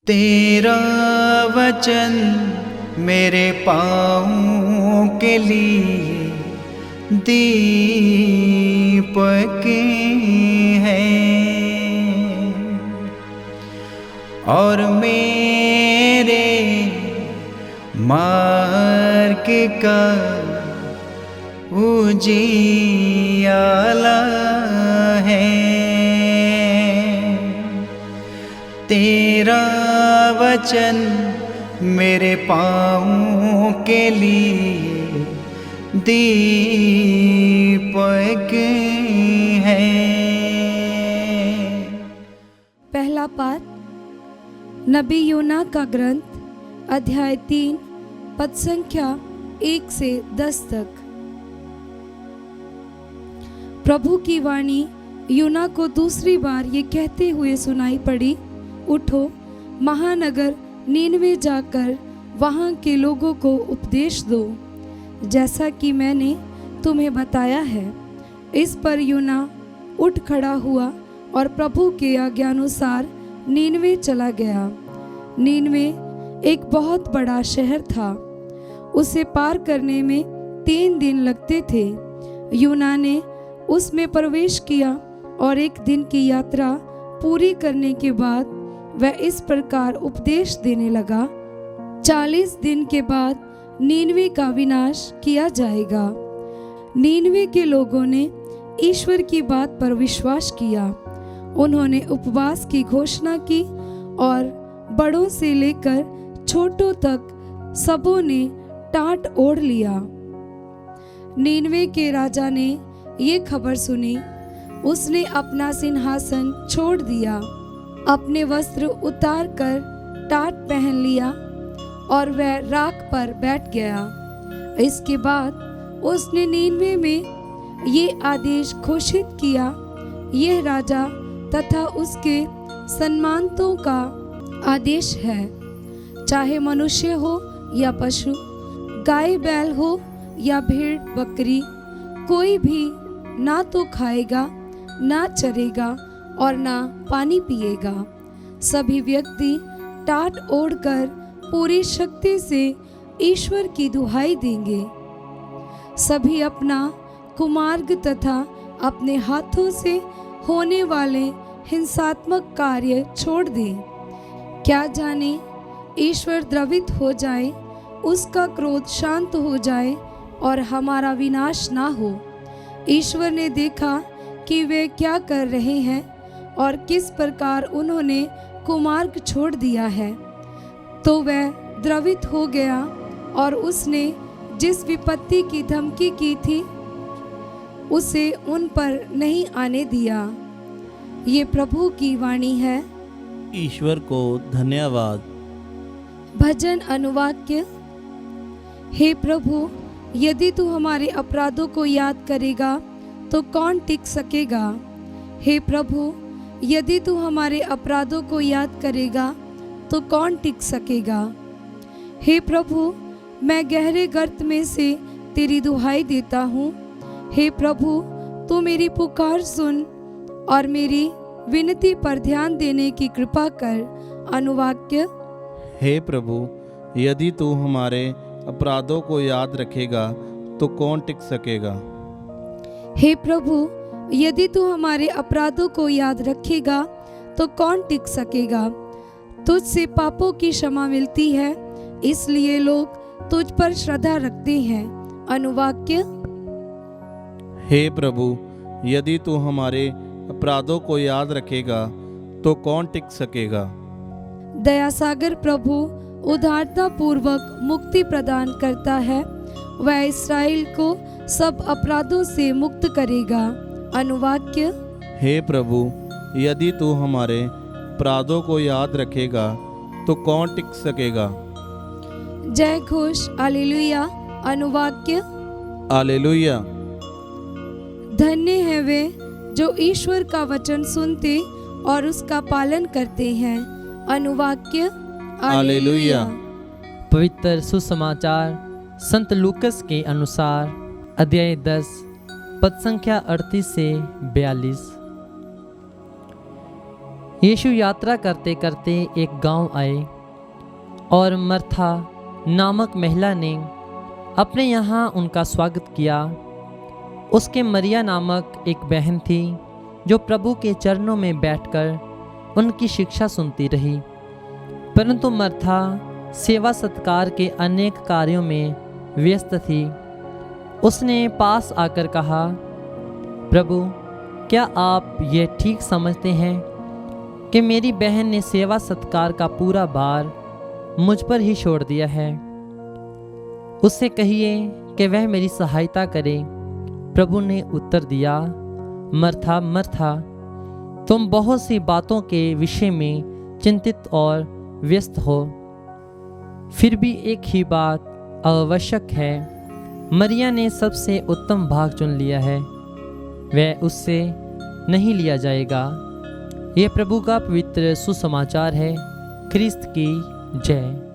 तेरा वचन मेरे पाँवों के लिए दीपक है और मेरे मार्ग का उजियाला है। तेरा वचन मेरे पाँवों के लिए दीपक है। पहला पाठ नबी योना का ग्रंथ अध्याय 3 पद संख्या 1 से 10 तक। प्रभु की वाणी योना को दूसरी बार ये कहते हुए सुनाई पड़ी, उठो, महानगर नीनवे जाकर वहाँ के लोगों को उपदेश दो, जैसा कि मैंने तुम्हें बताया है। इस पर योना उठ खड़ा हुआ और प्रभु के आज्ञानुसार नीनवे चला गया। नीनवे एक बहुत बड़ा शहर था, उसे पार करने में 3 दिन लगते थे। योना ने उसमें प्रवेश किया और 1 दिन की यात्रा पूरी करने के बाद वह इस प्रकार उपदेश देने लगा, 40 दिन के बाद नीनवे का विनाश किया जाएगा। नीनवे के लोगों ने ईश्वर की बात पर विश्वास किया। उन्होंने उपवास की घोषणा की और बड़ों से लेकर छोटों तक सबों ने टाट ओढ़ लिया। नीनवे के राजा ने ये खबर सुनी, उसने अपना सिंहासन छोड़ दिया, अपने वस्त्र उतार कर टाट पहन लिया और वह राख पर बैठ गया। इसके बाद उसने नीनवे में ये आदेश घोषित किया, यह राजा तथा उसके सम्मानितों का आदेश है, चाहे मनुष्य हो या पशु, गाय बैल हो या भेड़ बकरी, कोई भी ना तो खाएगा, ना चरेगा और ना पानी पिएगा। सभी व्यक्ति टाट ओढ़कर पूरी शक्ति से ईश्वर की दुहाई देंगे। सभी अपना कुमार्ग तथा अपने हाथों से होने वाले हिंसात्मक कार्य छोड़ दें। क्या जाने ईश्वर द्रवित हो जाए, उसका क्रोध शांत हो जाए और हमारा विनाश ना हो। ईश्वर ने देखा कि वे क्या कर रहे हैं और किस प्रकार उन्होंने कुमार्ग छोड़ दिया है, तो वह द्रवित हो गया और उसने जिस विपत्ति की धमकी की थी उसे उन पर नहीं आने दिया। ये प्रभु की वाणी है। ईश्वर को धन्यवाद। भजन अनुवाक्य। हे प्रभु, यदि तू हमारे अपराधों को याद करेगा तो कौन टिक सकेगा। हे प्रभु, यदि तू हमारे अपराधों को याद करेगा तो कौन टिक सकेगा। हे प्रभु, मैं गहरे गर्त में से तेरी दुहाई देता हूँ। हे प्रभु, तू मेरी पुकार सुन और मेरी विनती पर ध्यान देने की कृपा कर। अनुवाक्य। हे प्रभु, यदि तू हमारे अपराधों को याद रखेगा तो कौन टिक सकेगा। हे प्रभु, यदि तू हमारे अपराधों को याद रखेगा तो कौन टिक सकेगा। तुझसे पापों की क्षमा मिलती है, इसलिए लोग तुझ पर श्रद्धा रखते हैं। अनुवाक्य। हे प्रभु, यदि तू हमारे अपराधों को याद रखेगा तो कौन टिक सकेगा। दयासागर प्रभु उदारता पूर्वक मुक्ति प्रदान करता है, वह इस्राएल को सब अपराधों से मुक्त करेगा। अनुवाक्य। हे प्रभु, यदि तू हमारे अपराधों को याद रखेगा तो कौन टिक सकेगा। जय घोष हालेलुया। अनुवाक्य। हालेलुया। धन्य है वे जो ईश्वर का वचन सुनते और उसका पालन करते हैं। अनुवाक्य। हालेलुया। पवित्र सुसमाचार संत लूकस के अनुसार अध्याय 10 पद संख्या 38 से 42। यीशु यात्रा करते करते एक गांव आए और मर्था नामक महिला ने अपने यहाँ उनका स्वागत किया। उसके मरिया नामक एक बहन थी जो प्रभु के चरणों में बैठकर उनकी शिक्षा सुनती रही। परंतु मर्था सेवा सत्कार के अनेक कार्यों में व्यस्त थी। उसने पास आकर कहा, प्रभु, क्या आप ये ठीक समझते हैं कि मेरी बहन ने सेवा सत्कार का पूरा भार मुझ पर ही छोड़ दिया है? उससे कहिए कि वह मेरी सहायता करे। प्रभु ने उत्तर दिया, मर्था मर्था, तुम बहुत सी बातों के विषय में चिंतित और व्यस्त हो, फिर भी एक ही बात आवश्यक है। मरिया ने सबसे उत्तम भाग चुन लिया है, वह उससे नहीं लिया जाएगा। यह प्रभु का पवित्र सुसमाचार है। ख्रिस्त की जय।